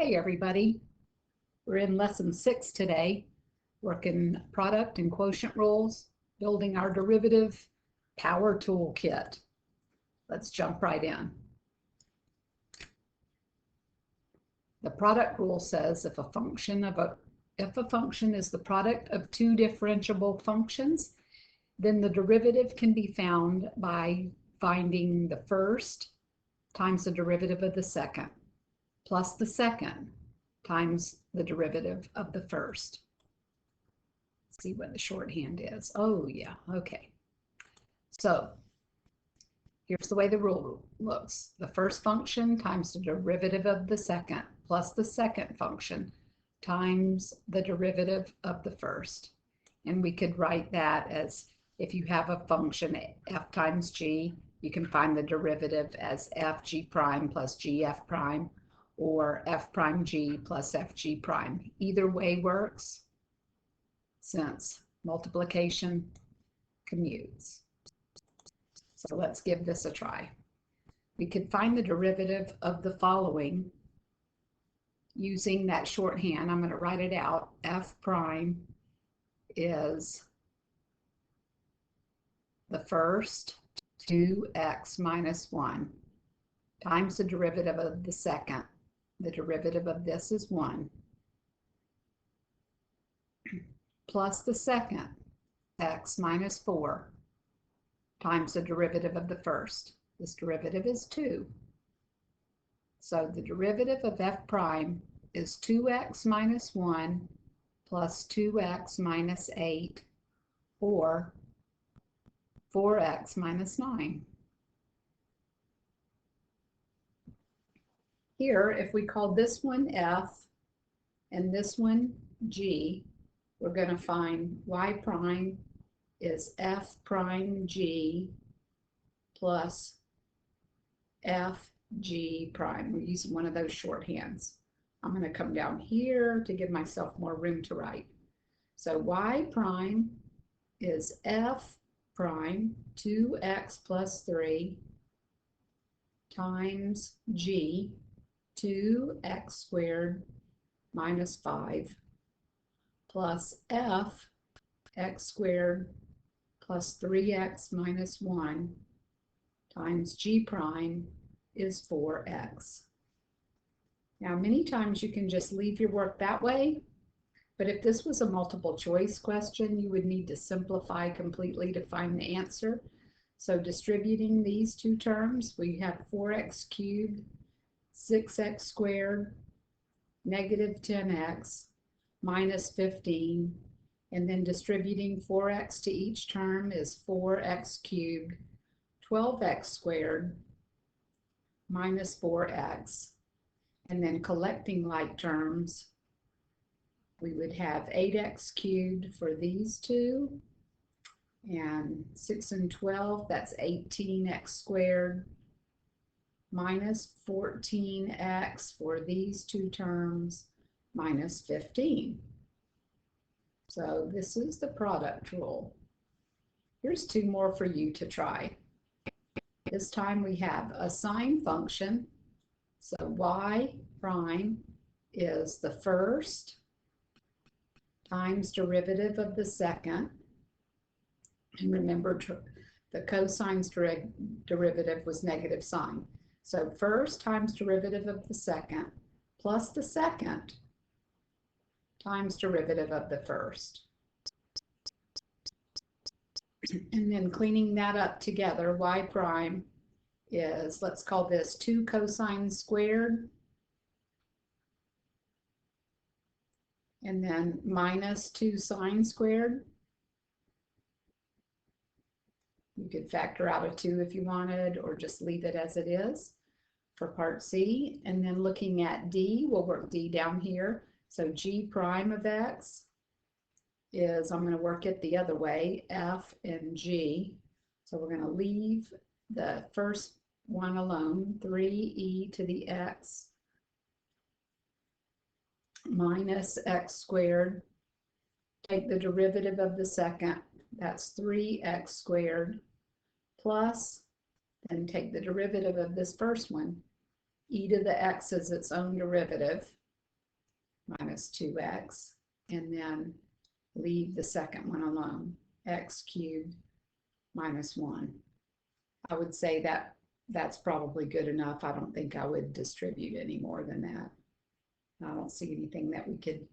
Hey everybody, we're in lesson 6 today, working product and quotient rules, building our derivative power toolkit. Let's jump right in. The product rule says if a function is the product of two differentiable functions, then the derivative can be found by finding the first times the derivative of the second, plus the second times the derivative of the first. Let's see what the shorthand is. Oh yeah, okay. So here's the way the rule looks. The first function times the derivative of the second, plus the second function times the derivative of the first. And we could write that as, if you have a function f times g, you can find the derivative as fg prime plus gf prime, or f prime g plus fg prime. Either way works, since multiplication commutes. So let's give this a try. We could find the derivative of the following using that shorthand. I'm going to write it out. F prime is the first 2x minus 1 times the derivative of the second. The derivative of this is 1, plus the second, x minus 4, times the derivative of the first. This derivative is 2. So the derivative of f prime is 2x minus 1 plus 2x minus 8, or 4x minus 9. Here, if we call this one f and this one g, we're going to find y prime is f prime g plus f g prime. We're using one of those shorthands. I'm going to come down here to give myself more room to write. So y prime is f prime 2x plus 3 times g 2x squared minus 5 plus f x squared plus 3x minus 1 times g prime is 4x. Now, many times you can just leave your work that way, but if this was a multiple choice question, you would need to simplify completely to find the answer. So distributing these two terms, we have 4x cubed, 6x squared, negative 10x, minus 15, and then distributing 4x to each term is 4x cubed, 12x squared, minus 4x, and then collecting like terms, we would have 8x cubed for these two, and 6 and 12, that's 18x squared, minus 14x for these two terms, minus 15. So this is the product rule. Here's two more for you to try. This time we have a sine function. So y prime is the first times derivative of the second. And remember, the cosine's derivative was negative sine. So first times derivative of the second plus the second times derivative of the first. And then cleaning that up together, y prime is, let's call this 2 cosine squared, and then minus 2 sine squared. You could factor out a 2 if you wanted, or just leave it as it is for part C. And then looking at D, we'll work D down here. So g prime of x is, I'm going to work it the other way, f and g. So we're going to leave the first one alone, 3e to the x minus x squared. Take the derivative of the second, that's 3x squared, plus, and take the derivative of this first one. E to the x is its own derivative, minus 2x, and then leave the second one alone, x cubed minus 1. I would say that that's probably good enough. I don't think I would distribute any more than that. I don't see anything that we could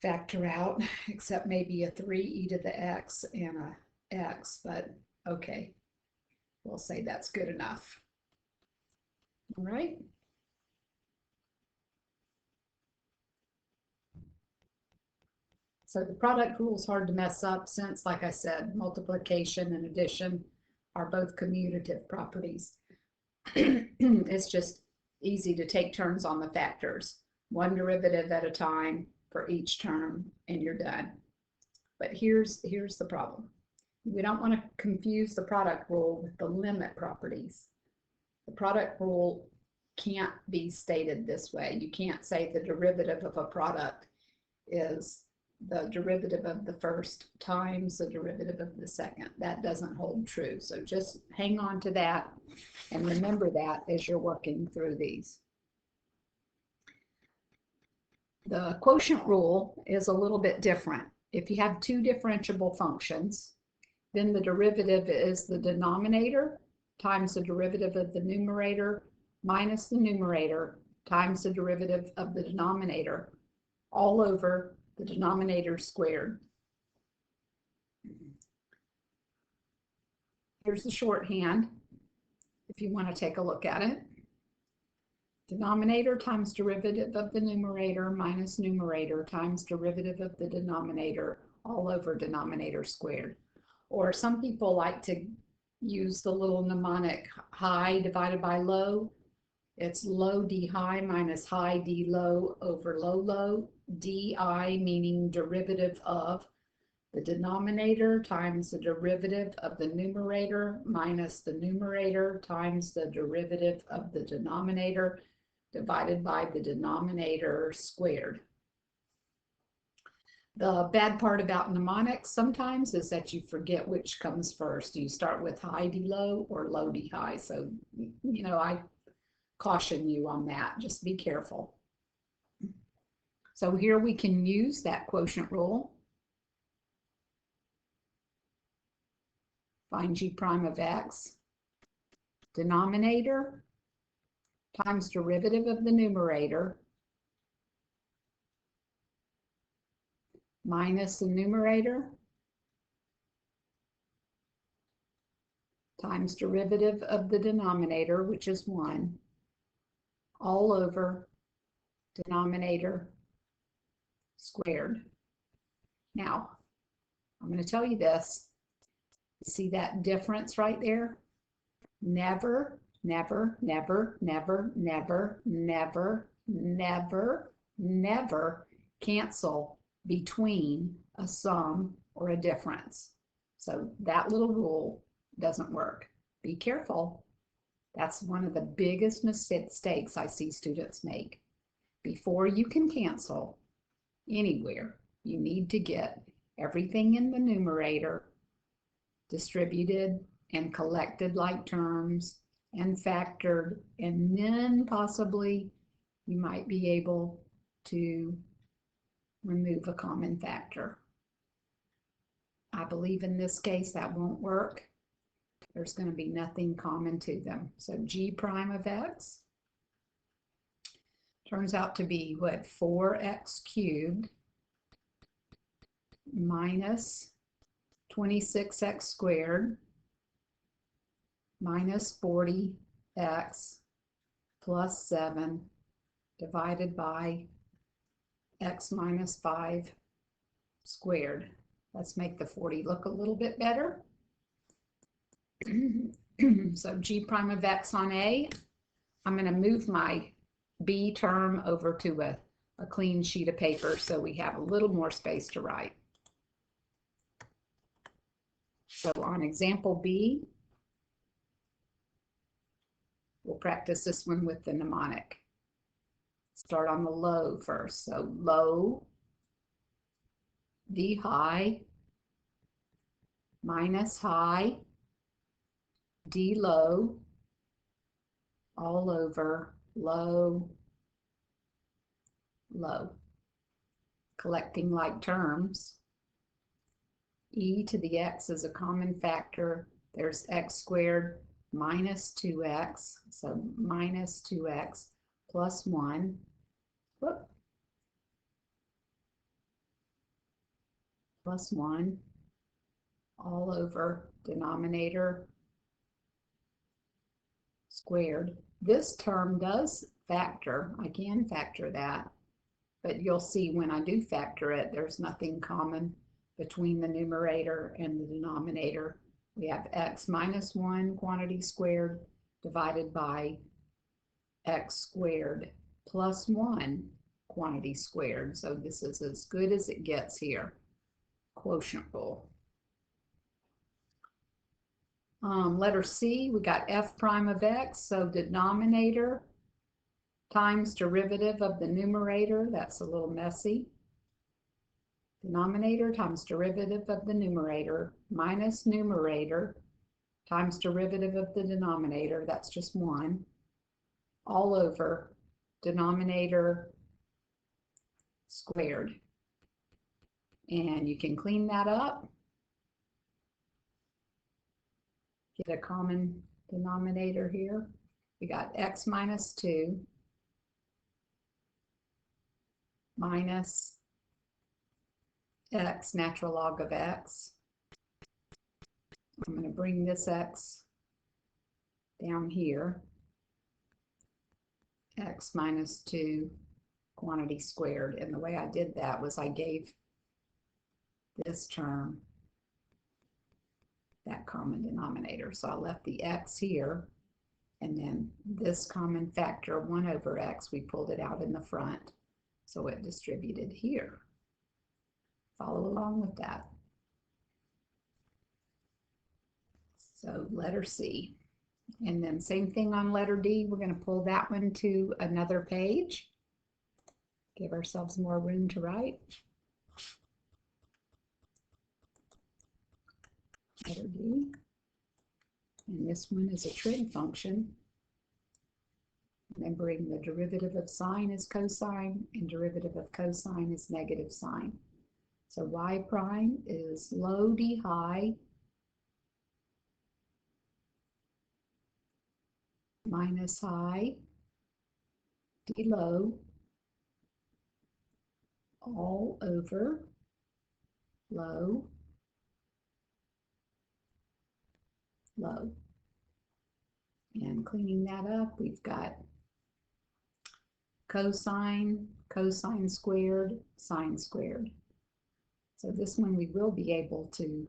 factor out except maybe a 3e to the x and a x, but okay, we'll say that's good enough. All right. So the product rule is hard to mess up since, like I said, multiplication and addition are both commutative properties. It's just easy to take turns on the factors, one derivative at a time for each term, and you're done. But here's the problem. We don't want to confuse the product rule with the limit properties. The product rule can't be stated this way. You can't say the derivative of a product is the derivative of the first times the derivative of the second. That doesn't hold true. So just hang on to that and remember that as you're working through these. The quotient rule is a little bit different. If you have two differentiable functions, then the derivative is the denominator times the derivative of the numerator minus the numerator times the derivative of the denominator, all over the denominator squared. Here's the shorthand if you want to take a look at it. Denominator times derivative of the numerator minus numerator times derivative of the denominator, all over denominator squared. Or some people like to use the little mnemonic high divided by low. It's low d high minus high d low over low low, di meaning derivative of the denominator times the derivative of the numerator minus the numerator times the derivative of the denominator divided by the denominator squared. The bad part about mnemonics sometimes is that you forget which comes first. Do you start with high d low or low d high? So, you know, I caution you on that. Just be careful. So here we can use that quotient rule. Find g prime of x. Denominator times derivative of the numerator minus the numerator times derivative of the denominator, which is 1, all over denominator squared. Now, I'm going to tell you this. See that difference right there? Never, never, never, never, never, never, never, never cancel between a sum or a difference. So that little rule doesn't work. Be careful. That's one of the biggest mistakes I see students make. Before you can cancel anywhere, you need to get everything in the numerator distributed and collected like terms and factored, and then possibly you might be able to remove a common factor. I believe in this case that won't work. There's going to be nothing common to them. So g prime of x turns out to be what? 4x cubed minus 26x squared minus 40x plus 7 divided by x minus 5 squared. Let's make the 40 look a little bit better. So g prime of x on A, I'm going to move my b term over to a clean sheet of paper so we have a little more space to write. So on example B, we'll practice this one with the mnemonic. Start on the low first. So low d high minus high d low all over low low. Collecting like terms, e to the x is a common factor. There's x squared minus 2x, so minus 2x plus 1. Whoop. Plus 1 all over denominator squared. This term does factor. I can factor that, but you'll see when I do factor it, there's nothing common between the numerator and the denominator. We have x minus 1 quantity squared divided by x squared plus 1 quantity squared. So this is as good as it gets here. Quotient rule. Letter C, we got f prime of x, so denominator times derivative of the numerator. That's a little messy. Denominator times derivative of the numerator minus numerator times derivative of the denominator. That's just 1 all over denominator squared. And you can clean that up. Get a common denominator here. We got x minus 2 minus x, natural log of x. I'm going to bring this x down here. X minus 2 quantity squared. And the way I did that was I gave this term that common denominator. So I left the x here, and then this common factor 1 over x, we pulled it out in the front, so it distributed here. Follow along with that. So letter C. And then same thing on letter D. We're going to pull that one to another page. Give ourselves more room to write. Letter D. And this one is a trig function. Remembering the derivative of sine is cosine and derivative of cosine is negative sine. So y prime is low d high minus high d low all over low low. And cleaning that up, we've got cosine, cosine squared, sine squared. So this one we will be able to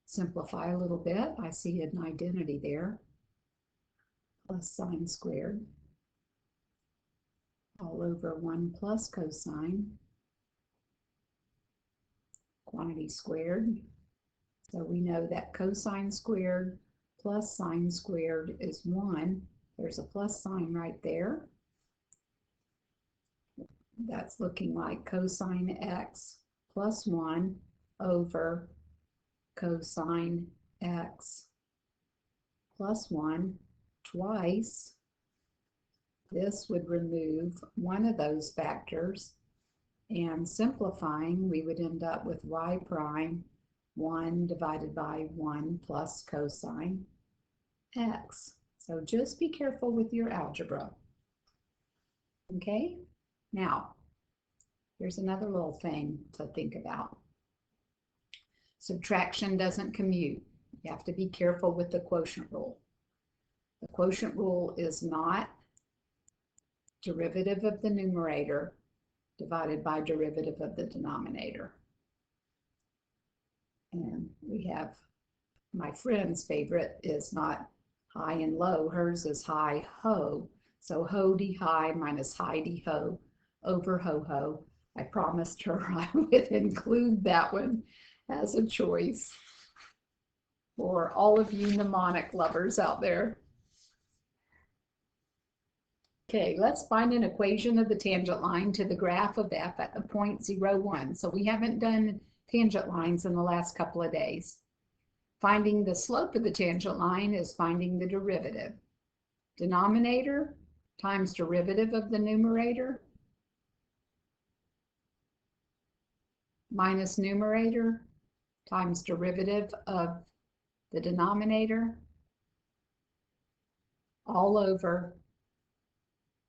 simplify a little bit. I see an identity there. Plus sine squared all over 1 plus cosine quantity squared. So we know that cosine squared plus sine squared is 1. There's a plus sign right there. That's looking like cosine x plus 1 over cosine x plus 1 twice. This would remove one of those factors, and simplifying, we would end up with y prime 1 divided by 1 plus cosine x. So just be careful with your algebra. Okay, now here's another little thing to think about. Subtraction doesn't commute. You have to be careful with the quotient rule. The quotient rule is not derivative of the numerator divided by derivative of the denominator. And we have, my friend's favorite is not high and low. Hers is high ho. So ho d high minus high d ho over ho ho. I promised her I would include that one as a choice for all of you mnemonic lovers out there. Okay, let's find an equation of the tangent line to the graph of f at the point 0, 1. So we haven't done tangent lines in the last couple of days. Finding the slope of the tangent line is finding the derivative. Denominator times derivative of the numerator minus numerator times derivative of the denominator all over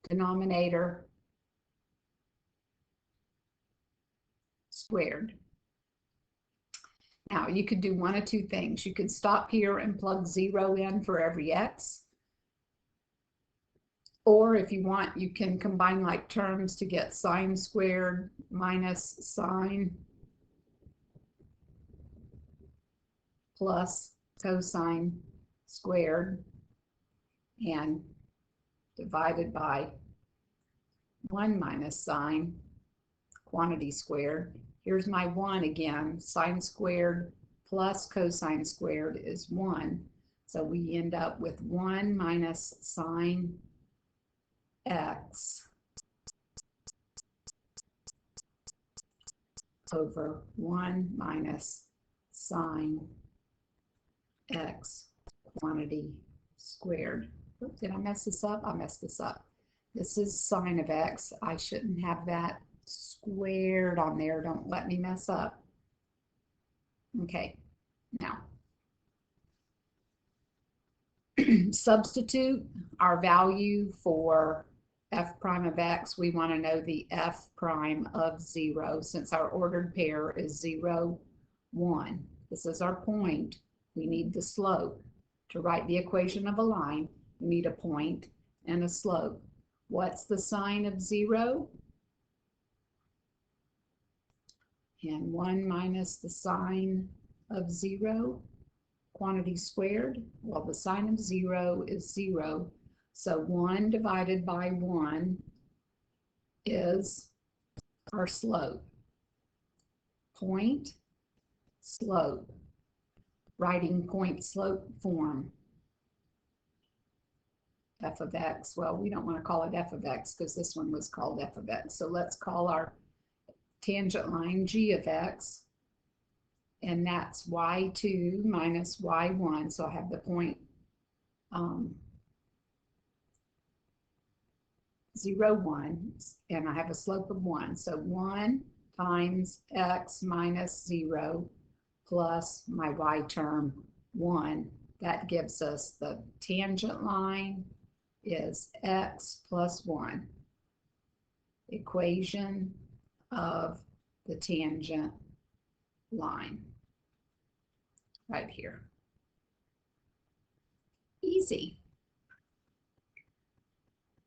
denominator squared. Now you could do one of two things. You could stop here and plug 0 in for every x. Or if you want, you can combine like terms to get sine squared minus sine plus cosine squared and divided by 1 minus sine quantity squared. Here's my 1 again. Sine squared plus cosine squared is 1. So we end up with 1 minus sine x over 1 minus sine x quantity squared. Oops, did I mess this up? I messed this up. This is sine of x. I shouldn't have that squared on there. Don't let me mess up. Okay, now substitute our value for f prime of x. We want to know the f prime of 0 since our ordered pair is 0, 1. This is our point. We need the slope. To write the equation of a line, we need a point and a slope. What's the sine of 0? And 1 minus the sine of 0, quantity squared. Well, the sine of 0 is 0. So 1 divided by 1 is our slope. Point, slope. Writing point slope form. F of x. Well, we don't want to call it f of x because this one was called f of x. So let's call our tangent line g of x. And that's y2 minus y1. So I have the point 0, 1, and I have a slope of 1. So 1 times x minus 0 plus my y term 1. That gives us the tangent line is x plus 1. Equation of the tangent line. Right here. Easy.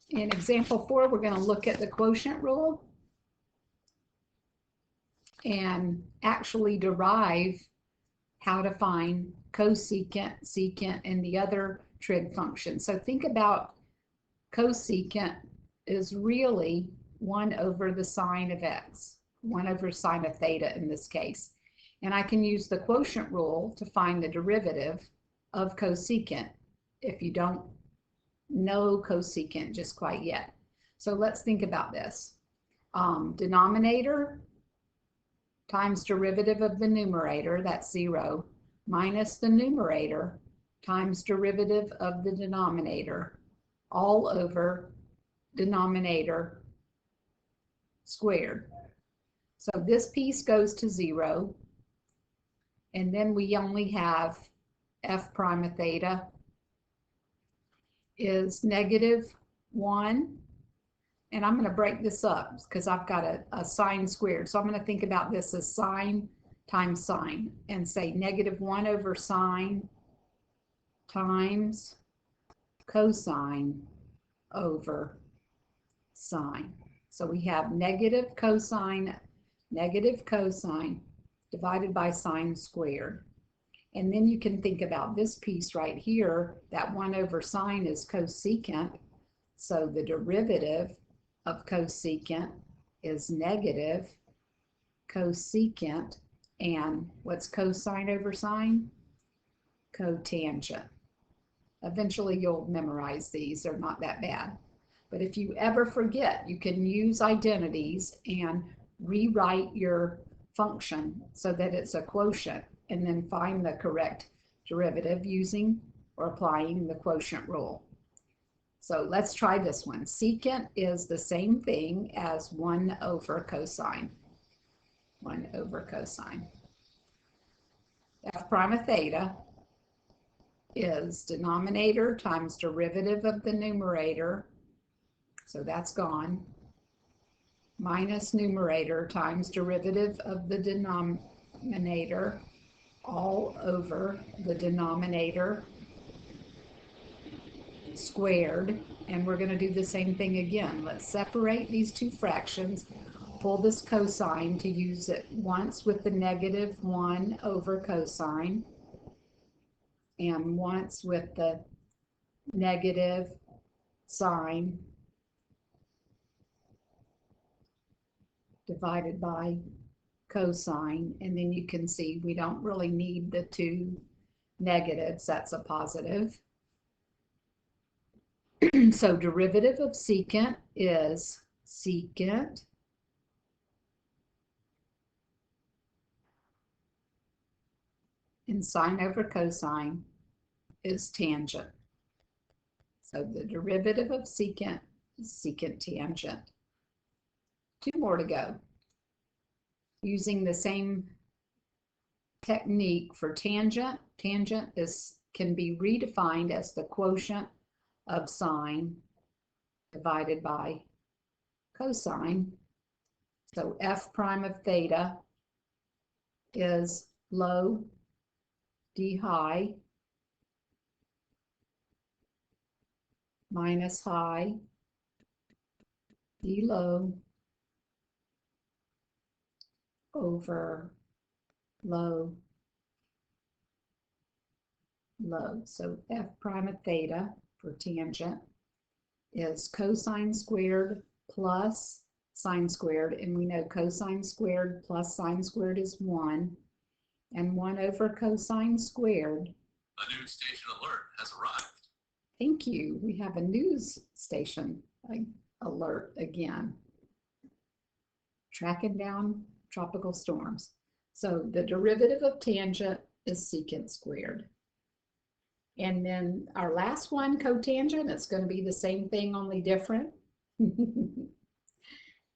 In example 4, we're going to look at the quotient rule and actually derive how to find cosecant, secant, and the other trig functions. So think about cosecant is really 1 over the sine of x, 1 over sine of theta in this case. And I can use the quotient rule to find the derivative of cosecant if you don't know cosecant just quite yet. So let's think about this. Denominator times derivative of the numerator, that's 0, minus the numerator times derivative of the denominator, all over denominator squared. So this piece goes to 0, and then we only have f prime of theta is -1. And I'm going to break this up because I've got a sine squared. So I'm going to think about this as sine times sine and say -1 over sine times cosine over sine. So we have negative cosine divided by sine squared. And then you can think about this piece right here, that 1 over sine is cosecant. So the derivative of cosecant is negative cosecant. And what's cosine over sine? Cotangent. Eventually you'll memorize these, they're not that bad. But if you ever forget, you can use identities and rewrite your function so that it's a quotient and then find the correct derivative using or applying the quotient rule. So let's try this one. Secant is the same thing as 1 over cosine. 1 over cosine. F prime of theta is denominator times derivative of the numerator, so that's gone, minus numerator times derivative of the denominator all over the denominator squared. And we're going to do the same thing again. Let's separate these two fractions, pull this cosine to use it once with the negative 1 over cosine and once with the negative sine divided by cosine. And then you can see we don't really need the two negatives. That's a positive. So derivative of secant is secant and sine over cosine is tangent. So the derivative of secant is secant tangent. Two more to go. Using the same technique for tangent, tangent can be redefined as the quotient of sine divided by cosine. So f prime of theta is low d high minus high d low over low low. So f prime of theta for tangent is cosine squared plus sine squared, and we know cosine squared plus sine squared is 1, and 1 over cosine squared. A news station alert has arrived. Thank you. We have a news station alert again. Tracking down tropical storms. So the derivative of tangent is secant squared. And then our last one, cotangent, it's going to be the same thing, only different.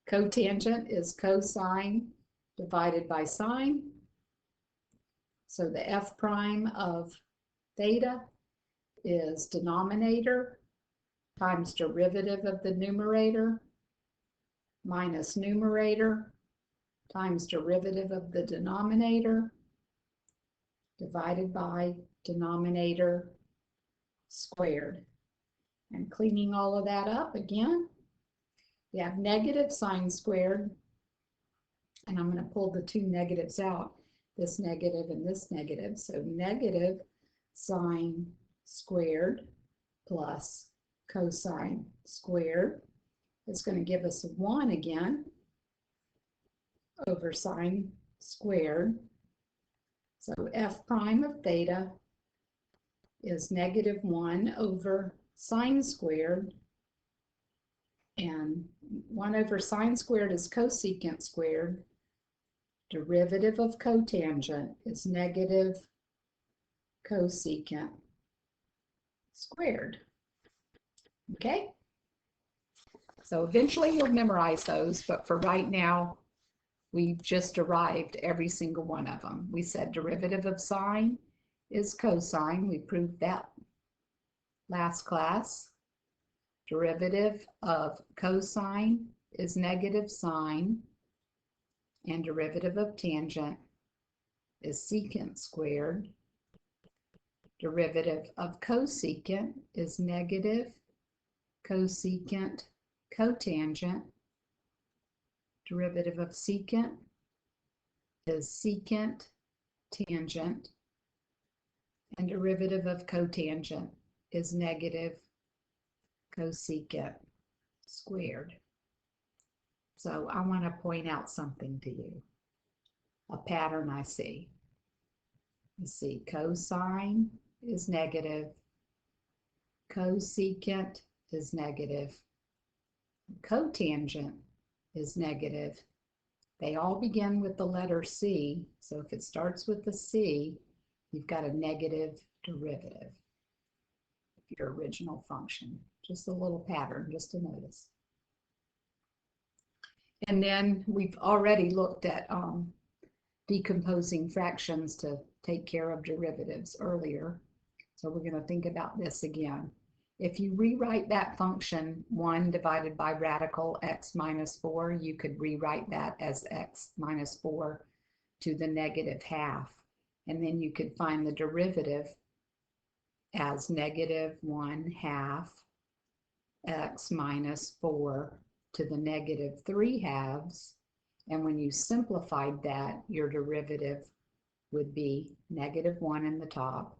Cotangent is cosine divided by sine. So the f prime of theta is denominator times derivative of the numerator minus numerator times derivative of the denominator divided by denominator squared. And cleaning all of that up again, we have negative sine squared, and I'm going to pull the two negatives out, this negative and this negative. So negative sine squared plus cosine squared is going to give us 1 again over sine squared. So f prime of theta is negative 1 over sine squared, and 1 over sine squared is cosecant squared. Derivative of cotangent is negative cosecant squared. Okay? So eventually you'll memorize those, but for right now, we've just derived every single one of them. We said derivative of sine is cosine. We proved that last class. Derivative of cosine is negative sine, and derivative of tangent is secant squared. Derivative of cosecant is negative cosecant cotangent. Derivative of secant is secant tangent, and derivative of cotangent is negative cosecant squared. So I want to point out something to you, a pattern I see. You see cosine is negative, cosecant is negative, cotangent is negative. They all begin with the letter C, so if it starts with the C, you've got a negative derivative of your original function. Just a little pattern, just to notice. And then we've already looked at decomposing fractions to take care of derivatives earlier. So we're going to think about this again. If you rewrite that function 1 divided by radical x minus 4, you could rewrite that as x minus 4 to the negative half. And then you could find the derivative as negative 1/2 x minus 4 to the negative 3/2. And when you simplified that, your derivative would be negative 1 in the top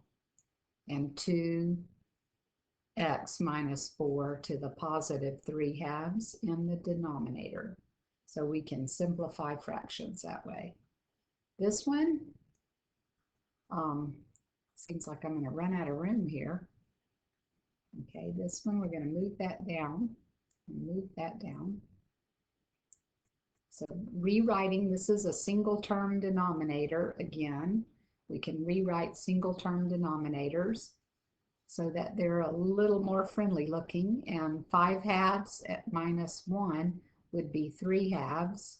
and 2x minus 4 to the positive 3/2 in the denominator. So we can simplify fractions that way. This one, seems like I'm going to run out of room here. Okay, this one, we're going to move that down and move that down. So rewriting, this is a single term denominator again. We can rewrite single term denominators so that they're a little more friendly looking, and 5/2 at minus 1 would be 3/2,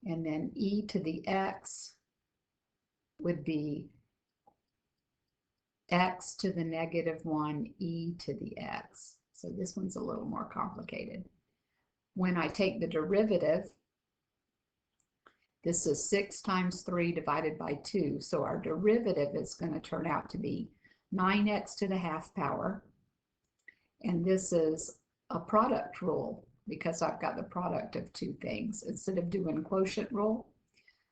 and then e to the x would be x to the negative 1 e to the x. So this one's a little more complicated. When I take the derivative, this is 6 times 3 divided by 2. So our derivative is going to turn out to be 9x to the half power. And this is a product rule because I've got the product of two things instead of doing quotient rule.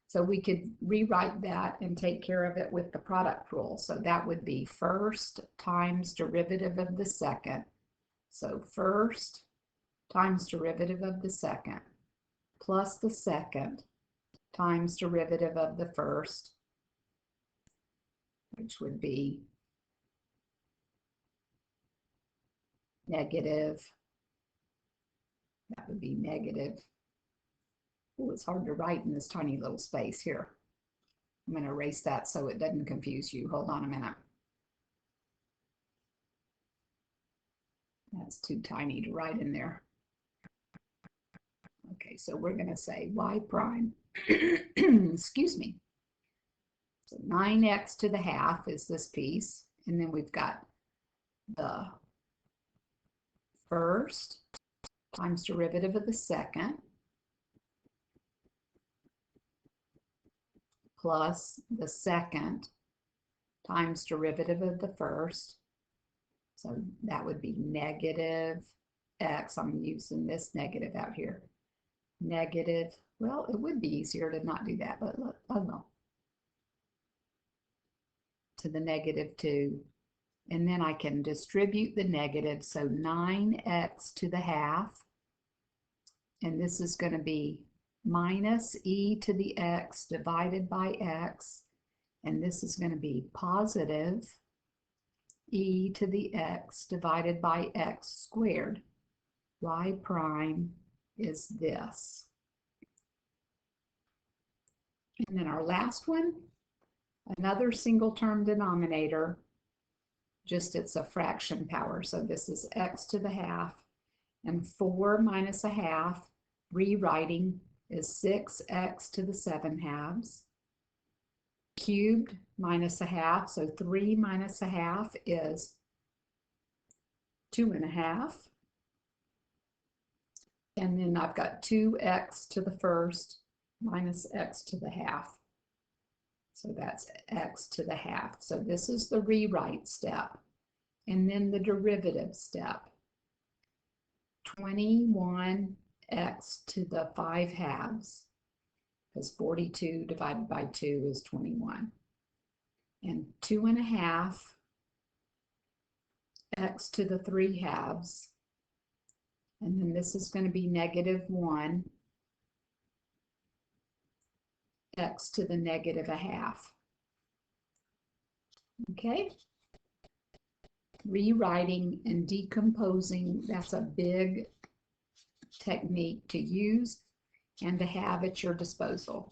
So we could rewrite that and take care of it with the product rule. So that would be first times derivative of the second. So first times derivative of the second plus the second times derivative of the first, which would be negative. That would be negative. Oh, it's hard to write in this tiny little space here. I'm going to erase that so it doesn't confuse you. Hold on a minute. That's too tiny to write in there. Okay, so we're going to say y prime, excuse me. So 9x to the half is this piece, and then we've got the first times derivative of the second plus the second times derivative of the first. So that would be negative x. I'm using this negative out here. Negative, well, it would be easier to not do that, but look, oh no. To the negative 2. And then I can distribute the negative, so 9x to the half. And this is going to be minus e to the x divided by x. And this is going to be positive e to the x divided by x squared. Y prime is this. And then our last one, another single term denominator, just it's a fraction power. So this is x to the half, and 4 minus a half, rewriting, is 6x to the 7/2. Cubed minus a half, so 3 minus a half is 2.5. And then I've got 2x to the first minus x to the half. So that's x to the half. So this is the rewrite step. And then the derivative step. 21x to the 5/2, because 42 divided by 2 is 21. And 2.5 x to the 3/2. And then this is going to be negative 1 x to the negative 1/2. Okay? Rewriting and decomposing, that's a big technique to use and to have at your disposal.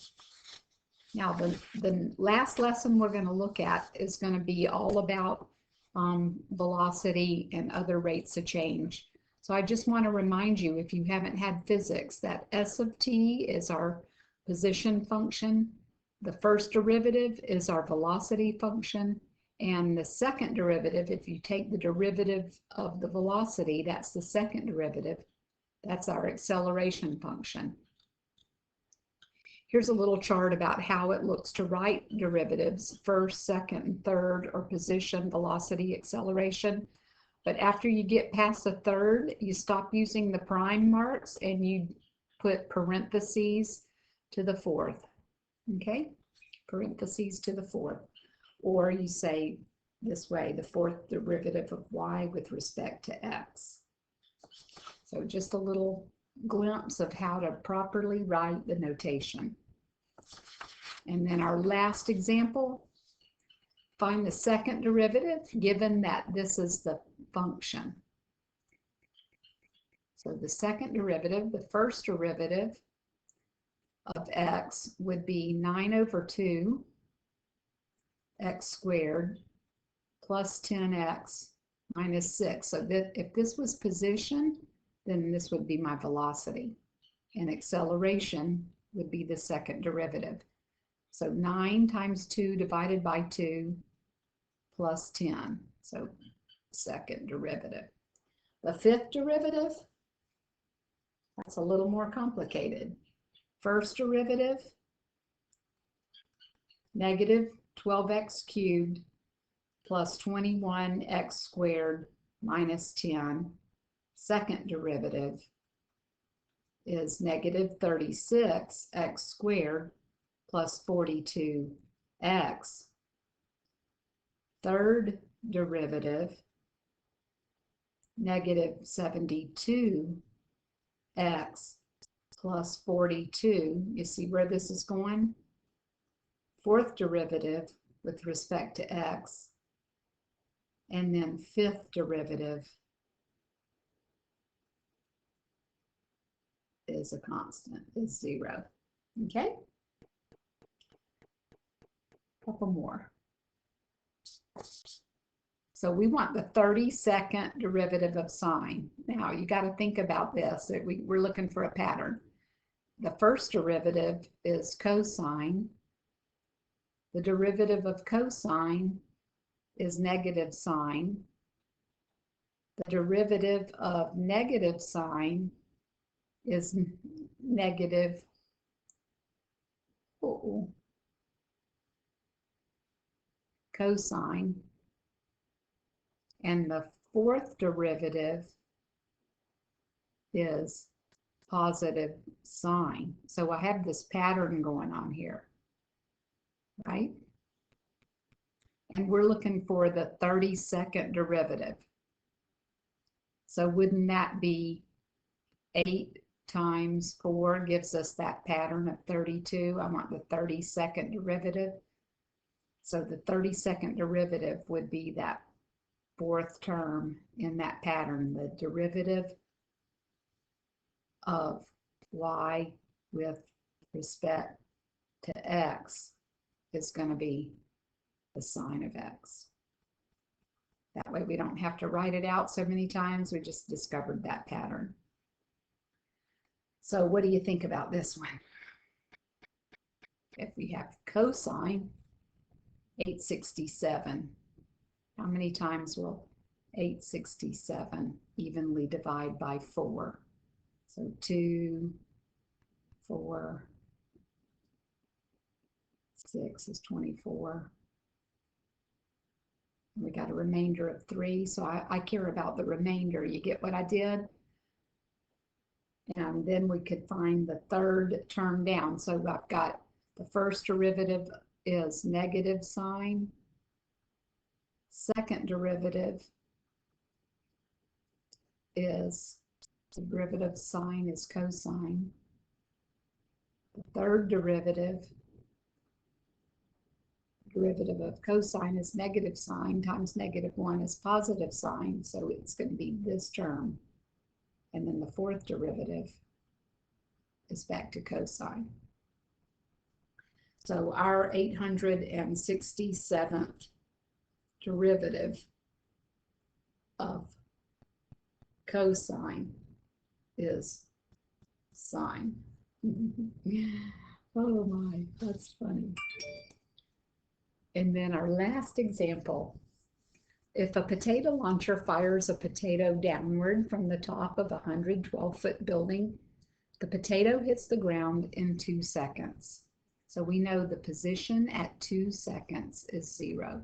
Now, the last lesson we're going to look at is going to be all about velocity and other rates of change. So I just want to remind you, if you haven't had physics, that s of t is our position function, The first derivative is our velocity function, and the second derivative, if you take the derivative of the velocity, that's the second derivative. That's our acceleration function. Here's a little chart about how it looks to write derivatives, first, second, and third, or position, velocity, acceleration. But after you get past the third, you stop using the prime marks and you put parentheses to the fourth. Okay, parentheses to the fourth. Or you say this way, the fourth derivative of y with respect to x. So just a little glimpse of how to properly write the notation. And then our last example, find the second derivative given that this is the function. So the second derivative, the first derivative of x would be 9 over 2 x squared plus 10x minus 6. So that if this was position, then this would be my velocity. And acceleration would be the second derivative. So 9 times 2 divided by 2 plus 10. So second derivative. The fifth derivative, that's a little more complicated. First derivative, negative 12x cubed plus 21x squared minus 10. Second derivative is negative 36x squared plus 42x. Third derivative, negative 72x plus 42. You see where this is going? Fourth derivative with respect to x. And then fifth derivative is a constant, is 0. Okay? Couple more. So we want the 32nd derivative of sine. Now you got to think about this. We're looking for a pattern. The first derivative is cosine. The derivative of cosine is negative sine. The derivative of negative sine is negative cosine. And the fourth derivative is positive sine. So I have this pattern going on here, right? And we're looking for the 32nd derivative. So wouldn't that be 8 times 4 gives us that pattern of 32? I want the 32nd derivative. So the 32nd derivative would be that fourth term in that pattern, the derivative of y with respect to x is going to be the sine of x. That way we don't have to write it out so many times. We just discovered that pattern. So what do you think about this one? If we have cosine 867, how many times will 867 evenly divide by 4? So 2, 4, 6 is 24. We got a remainder of 3, so I care about the remainder. You get what I did? And then we could find the third term down. So I've got the first derivative is negative sine. Second derivative is the derivative of sine is cosine. The third derivative of cosine is negative sine times negative 1 is positive sine. So it's going to be this term. And then the fourth derivative is back to cosine. So our 867th derivative of cosine is sine. Oh my, that's funny. And then our last example. If a potato launcher fires a potato downward from the top of a 112-foot building, the potato hits the ground in 2 seconds. So we know the position at 2 seconds is 0.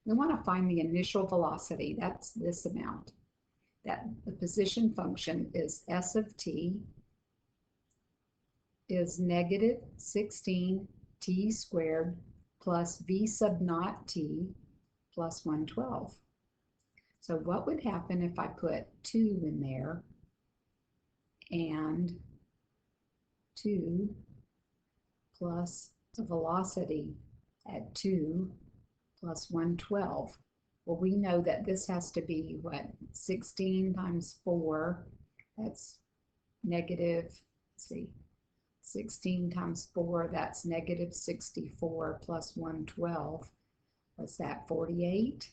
We want to find the initial velocity. That's this amount. That the position function is s of t is negative 16 t squared plus v sub naught t plus 112. So what would happen if I put 2 in there and 2 plus the velocity at 2 plus 112? Well, we know that this has to be what? 16 times 4, that's negative, let's see, 16 times 4, that's negative 64 plus 112. What's that, 48?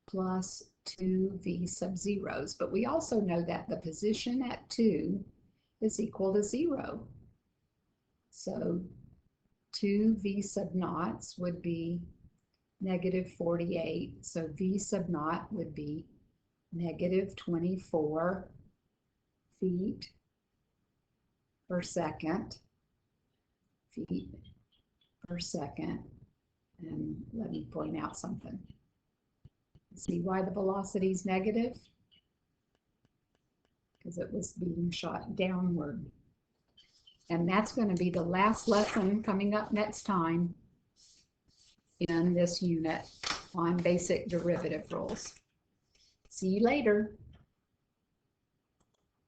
Plus 2v sub zeros. But we also know that the position at 2 is equal to 0. So 2v sub naughts would be negative 48. So v sub naught would be negative 24 feet per second. Feet per second. And let me point out something. See why the velocity is negative? Because it was being shot downward. And that's going to be the last lesson coming up next time in this unit on basic derivative rules. See you later.